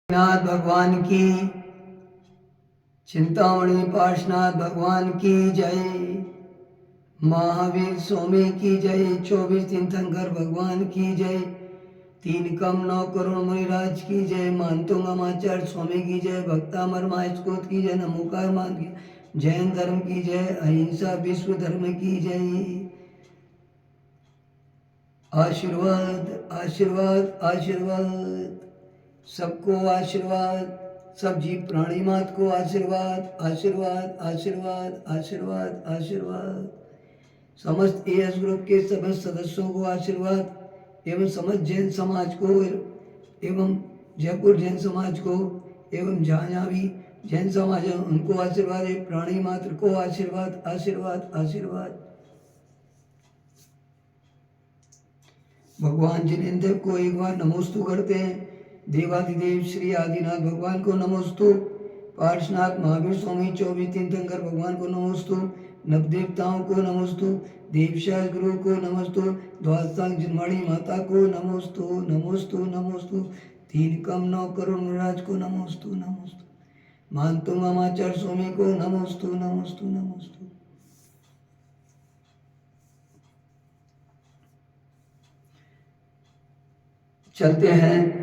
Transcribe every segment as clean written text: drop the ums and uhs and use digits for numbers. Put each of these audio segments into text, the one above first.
नाथ भगवान की, चिंतामणि पार्श्वनाथ भगवान की जय, महावीर स्वामी की जय, 24 तीर्थंकर भगवान की जय, 3 कम 9 करोड़ मुनिराज की जय, मानतुंगामाचार्य स्वामी की जय, भक्तामर मास्कोत की जय, नमोकार मान की जैन धर्म की जय, अहिंसा विश्व धर्म की जय। आशीर्वाद आशीर्वाद आशीर्वाद, सबको आशीर्वाद, सब जीव प्राणी मात को आशीर्वाद आशीर्वाद आशीर्वाद आशीर्वाद आशीर्वाद, समस्त एएस ग्रुप के समस्त सदस्यों को आशीर्वाद एवं समस्त जैन समाज को एवं जयपुर जैन समाज को एवं जहाँ जहाँ भी जैन समाज है उनको आशीर्वाद, प्राणी मात्र को आशीर्वाद आशीर्वाद आशीर्वाद। भगवान जिनेन्द्र को एक बार नमोस्तु करते हैं। देवादिदेव श्री आदिनाथ भगवान को नमोस्तु, पार्श्वनाथ महावीर स्वामी 24 तीर्थंकर भगवान को नमोस्तु, नवदेवताओं को नमोस्तु, देवशास गुरु को नमोस्तु, द्वादशांग जिनवाड़ी माता को नमोस्तु नमोस्तु नमोस्तु, 3 कम 9 करोड़ मुनिराज को नमोस्तु नमोस्तु, मानतुंगामाचार्य स्वामी को नमोस्तु नमोस्तु नमोस्तु। चलते हैं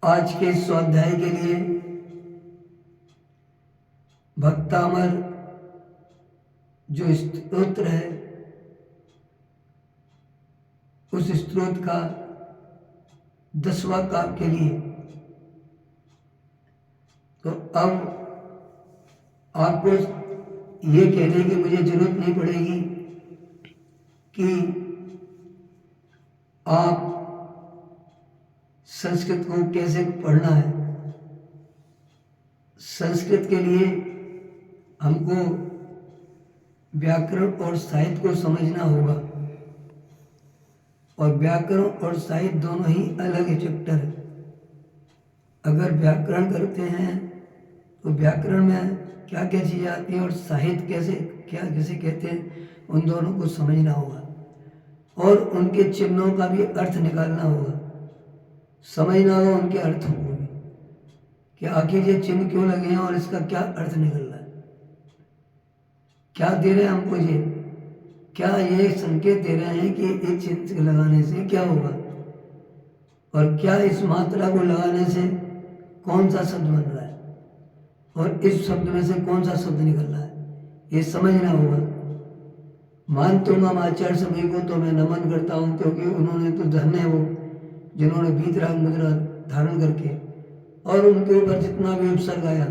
आज के स्वाध्याय के लिए। भक्तामर जो स्तोत्र है उस स्तोत्र का 10वां काव्य के लिए। तो अब आपको ये कहने की मुझे जरूरत नहीं पड़ेगी कि आप संस्कृत को कैसे पढ़ना है। संस्कृत के लिए हमको व्याकरण और साहित्य को समझना होगा, और व्याकरण और साहित्य दोनों ही अलग चैप्टर है। अगर व्याकरण करते हैं तो व्याकरण में क्या क्या चीज़ें आती हैं और साहित्य कैसे कहते हैं, उन दोनों को समझना होगा और उनके चिन्हों का भी अर्थ निकालना होगा, समझना होगा उनके अर्थों को भी कि आखिर ये चिन्ह क्यों लगे हैं और इसका क्या अर्थ निकल रहा है, क्या दे रहे हैं हमको, ये क्या ये संकेत दे रहे हैं कि इस चिन्ह लगाने से क्या होगा और क्या इस मात्रा को लगाने से कौन सा शब्द बन रहा है और इस शब्द में से कौन सा शब्द निकल रहा है, ये समझना होगा। मानतुंगामाचार्य सभी को तो मैं नमन करता हूँ, क्योंकि उन्होंने तो धन्य है वो जिन्होंने वीतराग मुद्रा धारण करके और उनके ऊपर जितना भी उपसर्ग आया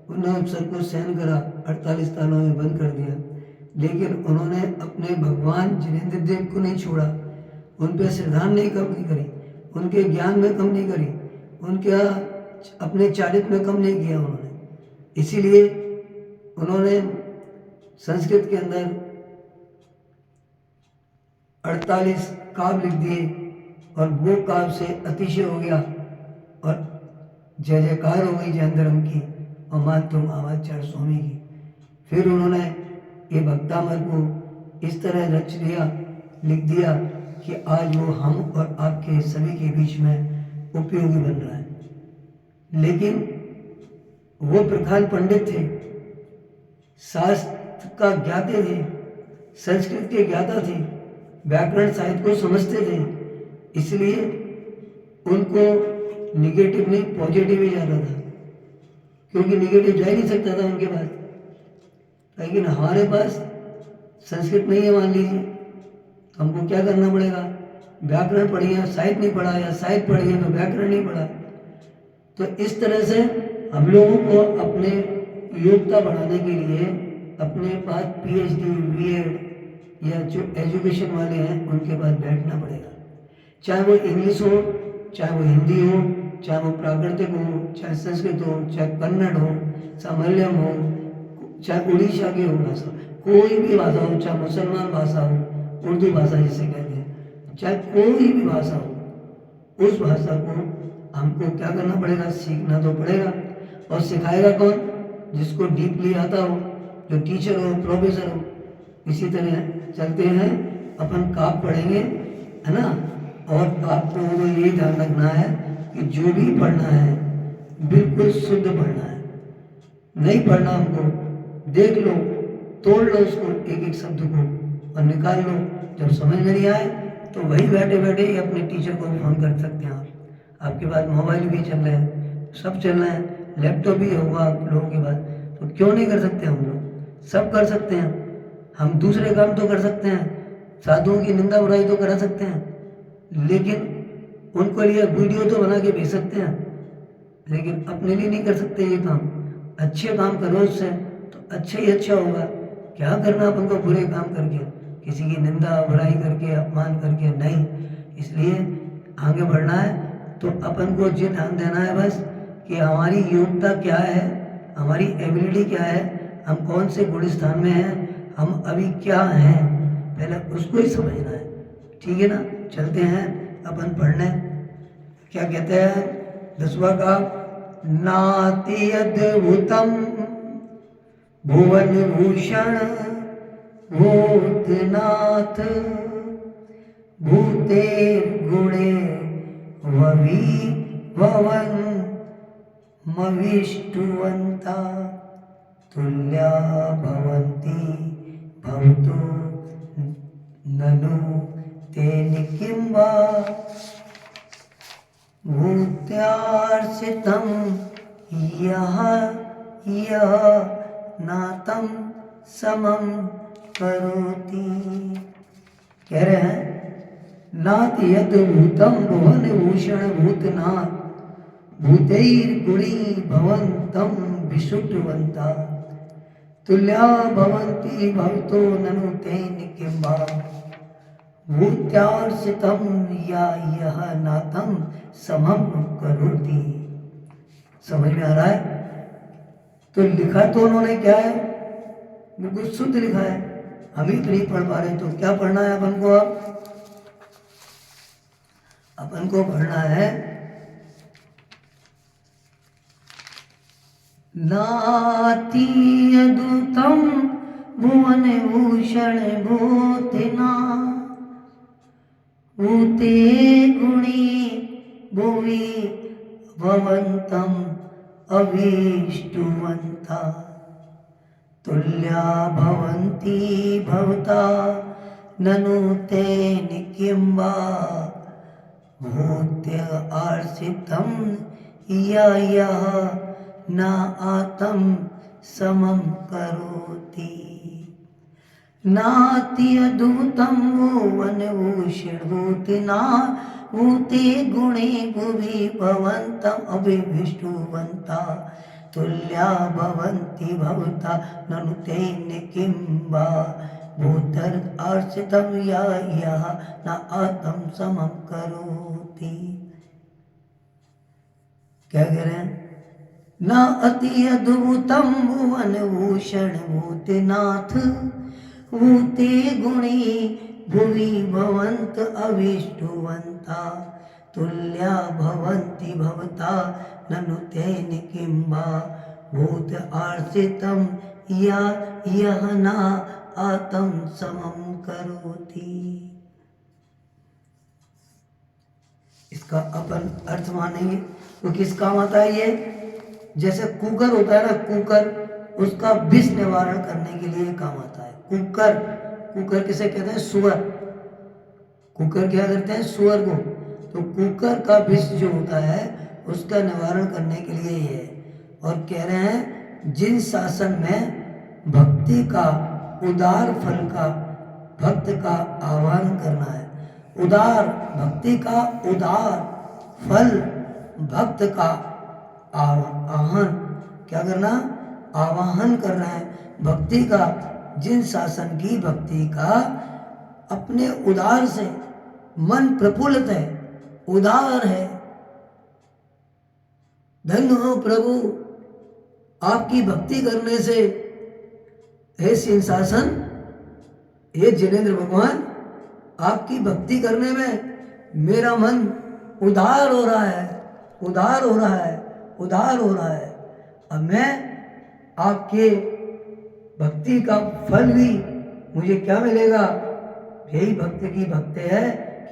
उन्होंने उपसर्ग को सहन करा, 48 तालों में बंद कर दिया, लेकिन उन्होंने अपने भगवान जिनेन्द्र देव को नहीं छोड़ा, उन पर श्रद्धा नहीं कम नहीं करी, उनके ज्ञान में कम नहीं करी, उनके अपने चारित्र में कम नहीं किया उन्होंने। इसीलिए उन्होंने संस्कृत के अंदर 48 काव्य लिख दिए और वो काव्य से अतिशय हो गया और जय जयकार हो गई जैन धर्म की और मानतुंगामाचार्य स्वामी की। फिर उन्होंने ये भक्तामर को इस तरह रच दिया, लिख दिया कि आज वो हम और आपके सभी के बीच में उपयोगी बन रहा है। लेकिन वो प्रधान पंडित थे, शास्त्र का ज्ञाते थे, संस्कृत के ज्ञाता थे, व्याकरण साहित्य को समझते थे, इसलिए उनको निगेटिव नहीं पॉजिटिव ही जाना था, क्योंकि निगेटिव जा ही नहीं सकता था उनके पास। लेकिन हमारे पास संस्कृत नहीं है मान लीजिए, तो हमको क्या करना पड़ेगा, व्याकरण पढ़िए, साहित्य नहीं पढ़ा, या साहित्य पढ़िए तो व्याकरण नहीं पढ़ा। तो इस तरह से हम लोगों को अपने योग्यता बढ़ाने के लिए अपने पास PhD B.Ed या जो एजुकेशन वाले हैं उनके पास बैठना पड़ेगा, चाहे वो इंग्लिश हो, चाहे वो हिंदी हो, चाहे वो प्राकृतिक हो, चाहे संस्कृत हो, चाहे कन्नड़ हो, चाहे मलयालम हो, चाहे उड़ीसा की हो भाषा, कोई भी भाषा हो, चाहे मुसलमान भाषा हो, उर्दू भाषा जिसे कहते हैं, चाहे कोई भी भाषा हो, उस भाषा को हमको क्या करना पड़ेगा, सीखना तो पड़ेगा। और सिखाएगा कौन, जिसको डीपली आता हो, जो टीचर हो, प्रोफेसर हो। इसी तरह चलते हैं अपन काव्य पढ़ेंगे, है ना, और आपको वो ये ध्यान रखना है कि जो भी पढ़ना है बिल्कुल शुद्ध पढ़ना है। नहीं पढ़ना हमको, देख लो, तोड़ लो उसको, एक एक शब्द को और निकाल लो। जब समझ में नहीं आए तो वही बैठे बैठे ही अपने टीचर को फोन कर सकते हैं आप। आपके पास मोबाइल भी चल रहे हैं, सब चल रहे हैं, लैपटॉप भी होगा आप लोगों के पास, तो क्यों नहीं कर सकते हम लोग? सब कर सकते हैं। हम दूसरे काम तो कर सकते हैं, साधुओं की निंदा बुराई तो करा सकते हैं, लेकिन उनको लिए वीडियो तो बना के भेज सकते हैं, लेकिन अपने लिए नहीं कर सकते ये काम। अच्छे काम करो उससे तो अच्छा ही अच्छा होगा। क्या करना अपन को बुरे काम करके, किसी की निंदा बुराई करके, अपमान करके? नहीं। इसलिए आगे बढ़ना है तो अपन को ये ध्यान देना है बस कि हमारी योग्यता क्या है, हमारी एबिलिटी क्या है, हम कौन से गुण स्थान में हैं, हम अभी क्या हैं, पहले उसको ही समझना है। ठीक है ना? चलते हैं अपन पढ़ने। क्या कहते हैं 10वां का? नाति अद्भुतम भुवन भूषण भूतनाथ भूते गुणे ववी भवन मविष्टुवंता तुल्या भवन्ति भवतो ननु तेन किं वा भूत्यार्चितं यः यः नातं समं करोति। कह रहे हैं नाति यद्भूतं भुवन भूषण भूतनाथ भूतैर्गुणी भवन्तं विशुद्धवन्ता तुल्या भवन्ति भवतो ननु तेन किं वा भूत्यार्चितं या यः नातं समं करोति। समझ में आ रहा है? तो लिखा तो उन्होंने क्या है, बिल्कुल शुद्ध लिखा है। हम ही तो नहीं पढ़ पा रहे, तो क्या पढ़ना है अपन को? अब अपन को पढ़ना है नाति अद्भुतं भुवन भूषण भूतनाथ भूते गुणी भुवि भवन्तं अभीष्टुवन्ता तुल्या भवन्ति भवता ननु तेन किं वा भूत्य आर्षितं यः न आतं समं करोति। नाति अद्भुतं भुवन भूषण भूतनाथ भूते गुणे भुवि भवन्तं अभिष्टुवन्ता तुल्या भवन्ति भवता ननु तेन किं वा भूतर् आर्षितं यः न आतं समं करोति। क्या कह रहे हैं? न अति अद्भुतं भुवन भूषण भूतनाथ भूते गुणी भुवि भवन्त अभीष्टुवन्ता तुल्या भवन्ति भवता ननु तेन किं वा भूत आर्षितं यः न आतं समं करोति। इसका अपन अर्थ मानेंगे तो किस काम आता है ये? जैसे कुकर होता है ना, कुकर, उसका विष निवारण करने के लिए काम आता है। कुकर, कुकर किसे कहते हैं? सुअर। कुकर क्या करते हैं? सुअर को। तो कुकर का विष जो होता है उसका निवारण करने के लिए ये है। और कह रहे हैं जिन शासन में भक्ति का उदार फल का भक्त का आह्वान करना है, उदार भक्ति का उदार फल भक्त का आह्वान क्या करना? आवाहन कर रहे हैं भक्ति का। जिन शासन की भक्ति का अपने उदार से मन प्रफुल्लित है, उदार है, धन्य हो प्रभु आपकी भक्ति करने से, हे सिंहासन, हे जिनेंद्र भगवान, आपकी भक्ति करने में मेरा मन उदार हो रहा है, उदार हो रहा है, उदार हो रहा है। अब मैं आपके भक्ति का फल भी मुझे क्या मिलेगा? यही भक्त की भक्त है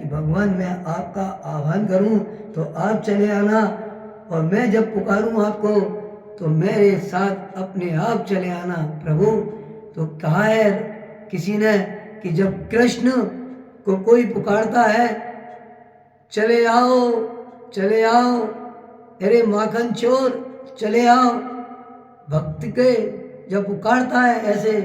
कि भगवान मैं आपका आह्वान करूं तो आप चले आना, और मैं जब पुकारूं आपको तो मेरे साथ अपने आप चले आना प्रभु। तो कहा है किसी ने कि जब कृष्ण को कोई पुकारता है, चले आओ चले आओ, अरे माखन चोर चले आओ, भक्त के जब पुकारता है ऐसे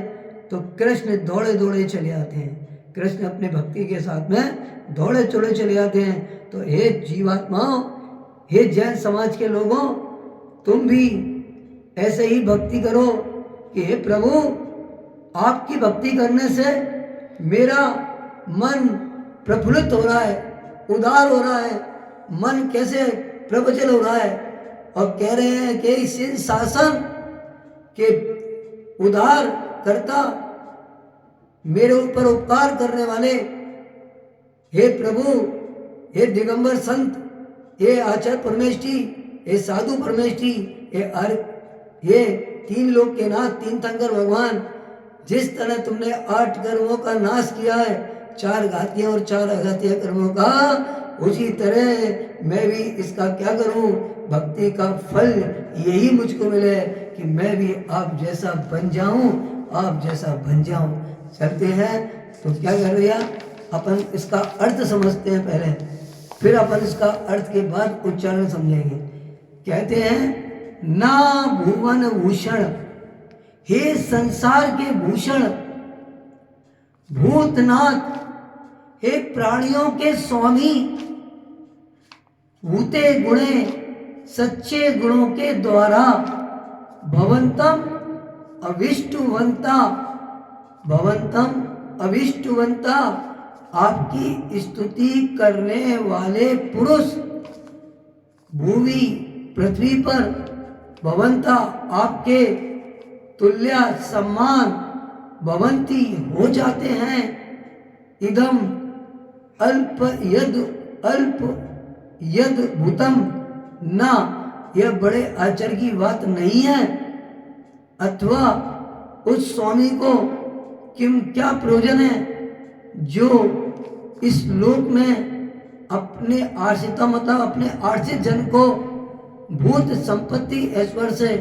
तो कृष्ण दौड़े दौड़े चले आते हैं। कृष्ण अपने भक्ति के साथ में दौड़े दौड़े चले आते हैं। तो हे जीवात्माओं, हे जैन समाज के लोगों, तुम भी ऐसे ही भक्ति करो कि हे प्रभु, आपकी भक्ति करने से मेरा मन प्रफुल्लित हो रहा है, उदार हो रहा है, मन कैसे प्रवचल हो रहा है। और कह रहे हैं कि इस शासन के उद्धार करता, मेरे ऊपर उपकार करने वाले, हे प्रभु, हे दिगंबर संत, हे आचार्य परमेष्ठी, हे साधु परमेष्ठी, हे तीन लोक के नाथ, तीन शंकर भगवान, जिस तरह तुमने 8 कर्मों का नाश किया है, 4 घातीय और 4 अघातीय कर्मों का, उसी तरह मैं भी इसका क्या करूं, भक्ति का फल यही मुझको मिले कि मैं भी आप जैसा बन जाऊं, आप जैसा बन जाऊं। चलते हैं तो क्या कर रहे हैं, अपन इसका अर्थ समझते हैं पहले, फिर अपन इसका अर्थ के बाद उच्चारण समझेंगे। कहते हैं ना भुवन भूषण, हे संसार के भूषण, भूतनाथ, हे प्राणियों के स्वामी, भूते गुणे सच्चे गुणों के द्वारा भवंतम अविष्टुवंता, भवंतम अविष्टुवंता, आपकी स्तुति करने वाले पुरुष भूमि पृथ्वी पर भवंता आपके तुल्य सम्मान भवंती हो जाते हैं। इदम अल्प यद भूतम ना, यह बड़े आश्चर्य की बात नहीं है। अथवा उस स्वामी को किम क्या प्रयोजन है जो इस लोक में अपने आश्रितों मतलब अपने आश्रित जन को भूत संपत्ति ऐश्वर्य से,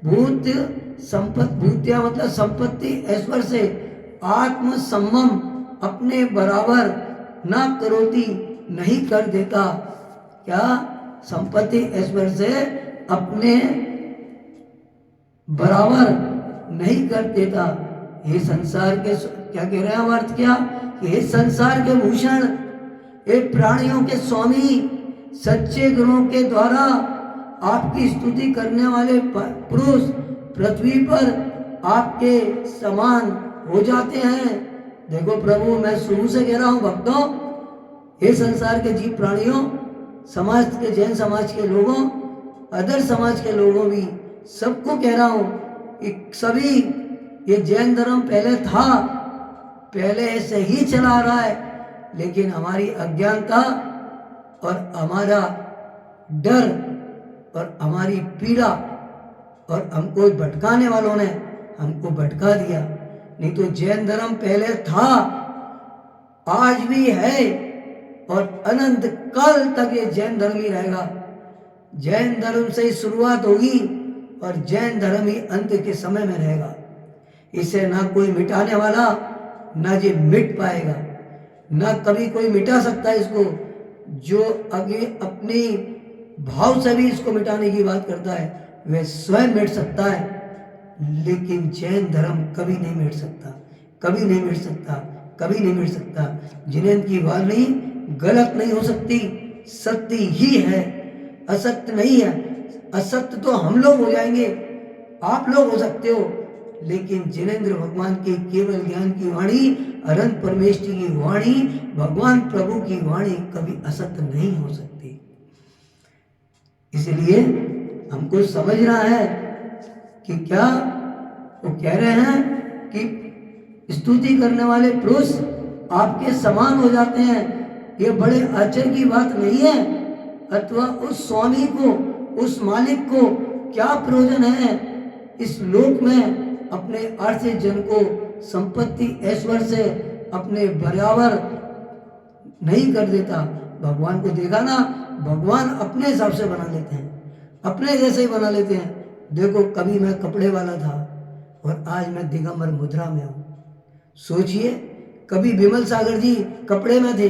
भूतिया मतलब संपत्ति ऐश्वर्य से आत्म सम्मम अपने बराबर ना करोती, नहीं कर देता। क्या संपत्ति ऐश्वर्य से अपने बराबर नहीं कर देता। ये संसार के क्या कह रहे हैं अर्थ क्या, ये संसार के भूषण, ये प्राणियों के स्वामी, सच्चे गुणों के द्वारा आपकी स्तुति करने वाले पुरुष पृथ्वी पर आपके समान हो जाते हैं। देखो प्रभु, मैं शुरू से कह रहा हूं भक्तों, हे संसार के जीव प्राणियों, समाज के जैन समाज के लोगों, अदर समाज के लोगों भी सबको कह रहा हूं कि सभी ये जैन धर्म पहले था, पहले ऐसे ही चला रहा है, लेकिन हमारी अज्ञानता और हमारा डर और हमारी पीड़ा और हमको भटकाने वालों ने हमको भटका दिया। नहीं तो जैन धर्म पहले था, आज भी है और अनंत काल तक ये जैन धर्म ही रहेगा। जैन धर्म से ही शुरुआत होगी और जैन धर्म ही अंत के समय में रहेगा। इसे ना कोई मिटाने वाला, ना ये मिट पाएगा, ना कभी कोई मिटा सकता है इसको। जो आगे अपनी भाव से भी इसको मिटाने की बात करता है वह स्वयं मिट सकता है, लेकिन जैन धर्म कभी नहीं मिट सकता, कभी नहीं मिट सकता, कभी नहीं मिट सकता। जिन्हें की वाणी गलत नहीं हो सकती, सत्य ही है, असत्य नहीं है। असत्य तो हम लोग हो जाएंगे, आप लोग हो सकते हो, लेकिन जिनेंद्र भगवान के केवल ज्ञान की वाणी, अनंत परमेष्ठी की वाणी, भगवान प्रभु की वाणी कभी असत्य नहीं हो सकती। इसलिए हमको समझना है कि क्या वो कह रहे हैं कि स्तुति करने वाले पुरुष आपके समान हो जाते हैं, ये बड़े आश्चर्य की बात नहीं है। अथवा उस स्वामी को, उस मालिक को क्या प्रयोजन है इस लोक में अपने आश्रित जन को संपत्ति ऐश्वर्य से अपने बराबर नहीं कर देता। भगवान को देखा ना, भगवान अपने हिसाब से बना लेते हैं, अपने जैसे ही बना लेते हैं। देखो कभी मैं कपड़े वाला था और आज मैं दिगंबर मुद्रा में हूँ। सोचिए, कभी विमल सागर जी कपड़े में थे,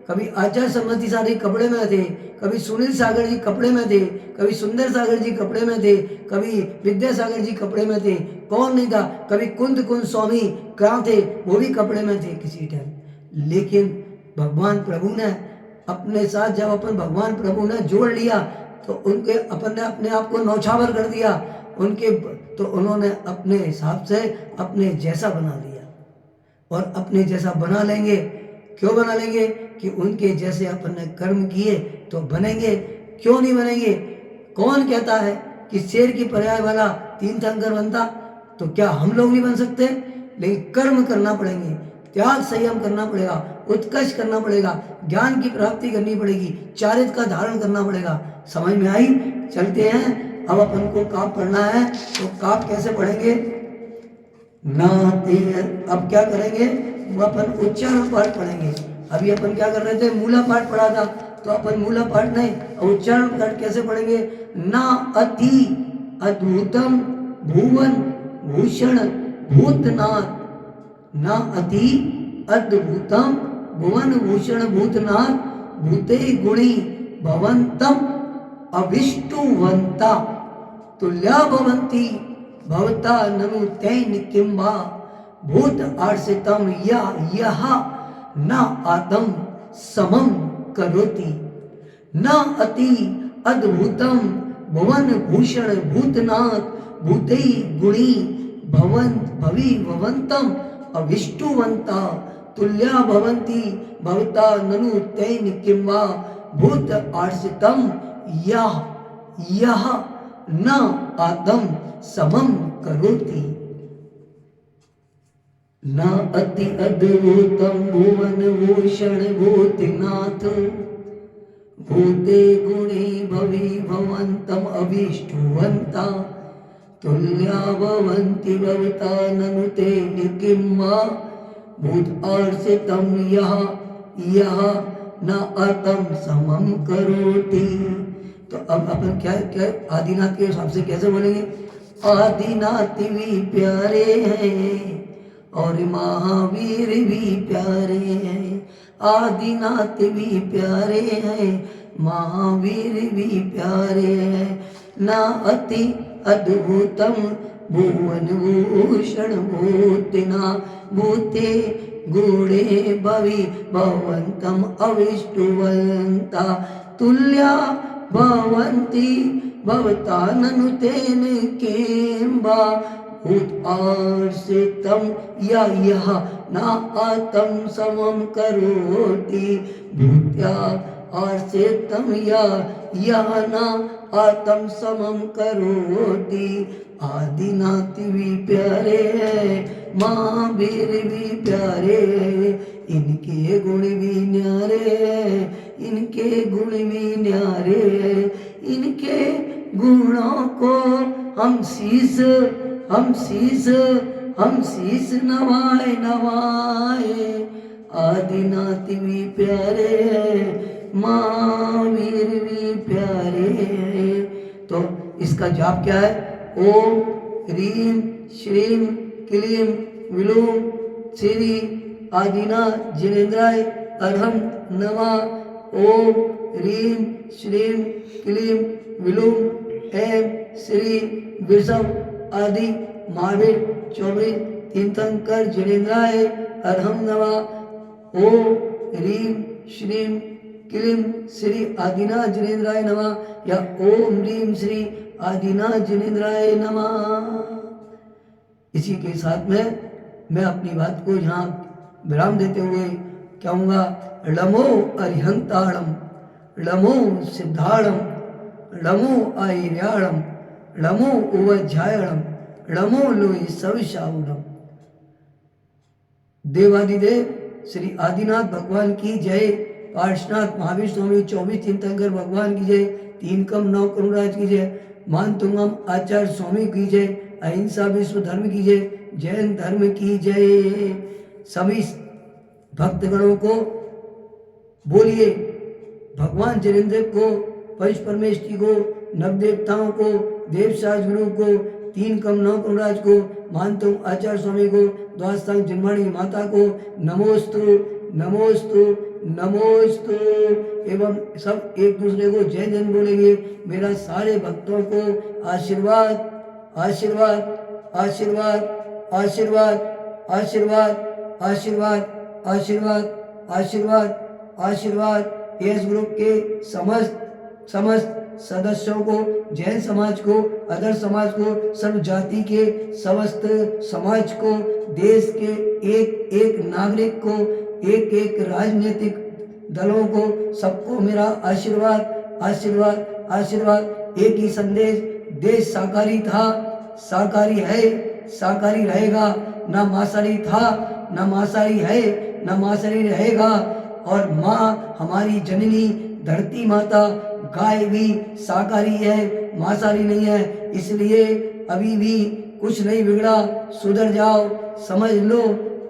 कभी आचार्य सम्मति सागर कपड़े में थे, कभी सुनील सागर जी कपड़े में थे, कभी सुंदर सागर जी कपड़े में थे, कभी विद्यासागर जी कपड़े में थे। कौन नहीं था? कभी कुंद कुंद स्वामी कहाँ थे? वो भी कपड़े में थे किसी टाइम। लेकिन भगवान प्रभु ने अपने साथ, जब अपन भगवान प्रभु ने जोड़ लिया तो उनके अपन ने अपने आप को नौछावर कर दिया उनके, तो उन्होंने अपने हिसाब से अपने जैसा बना लिया। और अपने जैसा बना लेंगे, क्यों बना लेंगे? कि उनके जैसे अपन ने कर्म किए तो बनेंगे। क्यों नहीं बनेंगे? कौन कहता है कि शेर की पर्याय वाला तीन तीर्थंकर बनता? तो क्या हम लोग नहीं बन सकते? लेकिन कर्म करना पड़ेंगे, त्याग संयम करना पड़ेगा, उत्कर्ष करना पड़ेगा, ज्ञान की प्राप्ति करनी पड़ेगी, चारित्र का धारण करना पड़ेगा। समझ में आई? चलते हैं। अब अपन को काप पढ़ना है, तो काप कैसे पढ़ेंगे? नाते। अब क्या करेंगे? वो अपन उच्चारण पाठ पढ़ेंगे। अभी अपन क्या कर रहे थे? मूला पाठ पढ़ा था, तो अपन मूला पाठ नहीं, उच्चारण पाठ कैसे पढ़ेंगे? ना अति अद्भुतम भुवन भूषण भूतनाथ, ना अति अद्भुतम भुवन भूषण भूतनाथ, भूते गुणी भवंतम अभिष्टुवंता, तुल्या भवंती भवता ननु तैन किंबा, भूत आर्षितम यह न आदम समम करोति, न अति अद्भुतम भुवन भूषण भूतनाथ, भूते गुणी भवी भवंतम अभिष्टुवंता, तुल्या भवंती भवता ननु तैन किंबा, भूत आर्षितम यह न आदम समम करोति, न अति अद्भुतम भुवन भूषण भूतनाथ, भूते गुणे भवी भवंतम अभिष्टुवंता, तुल्या भवन्ति भवता ननु ते निकिम्मा, भूत आर्षितम यह न आतम समम करोति। तो अब अपन क्या क्या आदिनाथ के हिसाब से कैसे बोलेंगे? आदिनाथ भी प्यारे हैं और महावीर भी प्यारे हैं, आदिनाथ भी प्यारे हैं, महावीर भी प्यारे हैं, ना अति अद्भुतम भुवन भूषण भूतना, भूते गुणे भवी भवंतम अविष्टुवंता, तुल्या भवन्ति भवता ननु तेन किंबा, भूत आर्षितम यह न आतम समम करोति, भूत्या आर्षितम यह न आतम समम करोति, आदिनाथ भी प्यारे हैं, महावीर भी प्यारे हैं, इनके गुण भी न्यारे हैं, इनके गुण भी न्यारे हैं, इनके गुणों को हम शीश नवाए नवाए, आदिनाथ भी प्यारे हैं, महावीर भी प्यारे हैं। तो इसका जाप क्या है? ओम ह्रीम श्रीम क्लीम विलोम श्री आदिनाथ जिनेन्द्राय अर्हम नमः। ओम ह्रीम श्रीम क्लीम विलोम एम श्री विषम आदि महावीर 24 तीर्थंकर जिनेन्द्राय अर्हम नमः। ओम ह्रीम श्रीम क्लीम श्री आदिनाथ जिनेन्द्राय नमः, या ओम ह्रीम श्री आदिनाथ जिनेन्द्राय नमः। इसी के साथ में मैं अपनी बात को यहाँ विराम देते हुए कहूँगा, लमो अरिहंताड़म, लमो सिद्धाड़म, लमो आयर्याड़म, लमो उवध्यायणम, लमो लोई सविशाउडम। देवादिदेव श्री आदिनाथ भगवान की जय, पार्श्वनाथ महावीर स्वामी 24 तीर्थंकर भगवान की जय, तीन कम 9 करुणराज की जय, मान तुंगम आचार्य स्वामी की जय, अहिंसा विश्व धर्म की जय, जैन धर्म की जय। सभी भक्तगणों को बोलिए भगवान जलेंद्र को, पंच परमेष्ठी को, नवदेवताओं को, देव शास्त्रियों को, तीन कमनाओं राज को, मानता हूँ आचार्य स्वामी को, द्वादशांग जन्माणी माता को नमोस्तु नमोस्तु नमोस्तु। एवं सब एक दूसरे को जय जय बोलेंगे। मेरा सारे भक्तों को आशीर्वाद आशीर्वाद आशीर्वाद आशीर्वाद आशीर्वाद आशीर्वाद आशीर्वाद आशीर्वाद आशीर्वाद। एस ग्रुप के समस्त सदस्यों को, जैन समाज को, अदर समाज को, सर्व जाति के समस्त समाज को, देश के एक एक नागरिक को, एक एक राजनीतिक दलों को, सबको मेरा आशीर्वाद आशीर्वाद आशीर्वाद। एक ही संदेश, देश शाकाहारी था, शाकाहारी है, शाकाहारी रहेगा, ना मांसाहारी था, ना मांसाहारी है, ना मांसाहारी रहेगा। और माँ हमारी जननी धरती माता गाय भी शाकाहारी है, मांसाहारी नहीं है। इसलिए अभी भी कुछ नहीं बिगड़ा, सुधर जाओ, समझ लो।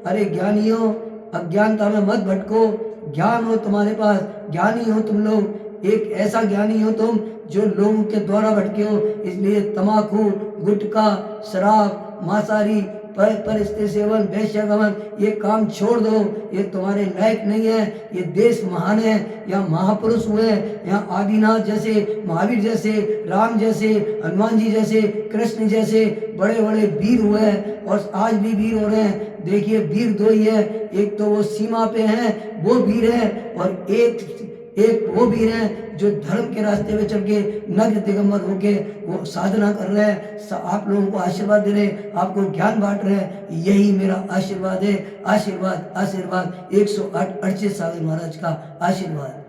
अरे ज्ञानियों, अज्ञानता में मत भटको, ज्ञान हो तुम्हारे पास, ज्ञानी हो तुम लोग, एक ऐसा ज्ञानी हो तुम जो लोगों के द्वारा भटके हो। इसलिए तम्बाकू, गुटखा, शराब, मांसाहारी, पर स्त्री सेवन, वैश्यगमन, ये काम छोड़ दो, ये तुम्हारे लायक नहीं है। ये देश महान है, यहाँ महापुरुष हुए, यहाँ आदिनाथ जैसे, महावीर जैसे, राम जैसे, हनुमान जी जैसे, कृष्ण जैसे बड़े बड़े वीर हुए और आज भी वीर हो रहे हैं। देखिए वीर दो ही है, एक तो वो सीमा पे हैं वो वीर है, और एक वो वीर हैं जो धर्म के रास्ते पे चल के नग्न दिगंबर होके वो साधना कर रहे हैं। आप लोगों को आशीर्वाद दे रहे हैं, आपको ज्ञान बांट रहे हैं। यही मेरा आशीर्वाद है, आशीर्वाद आशीर्वाद। 108 अर्चित सागर महाराज का आशीर्वाद।